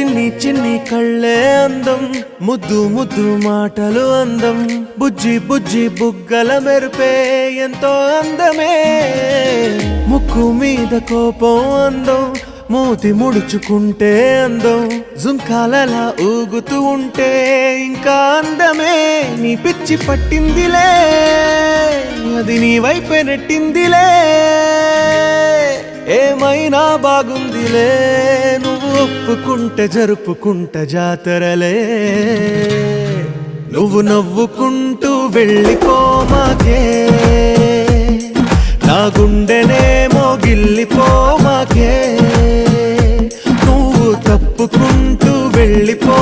చిన్ని చిన్ని కళ్ళే అందం, ముద్దు ముద్దు మాటలు అందం, బుజ్జి బుజ్జి బుగ్గల మెరుపే ఎంతో అందమే. ముక్కు మీద కోపం అందం, మూతి ముడుచుకుంటే అందం, జుంకాలలా ఊగుతూ ఉంటే ఇంకా అందమే. నీ పిచ్చి పట్టిందిలే, అది నీ వైపే నెట్టిందిలే. ఏమైనా బాగుందిలే, నువ్వు ఒప్పుకుంటే జరుపుకుంట జాతరలే. నువ్వు నవ్వుకుంటూ వెళ్ళిపోమాకే, నా గుండెనేమో గిల్లిపోమాకే. నువ్వు తప్పుకుంటూ వెళ్ళిపో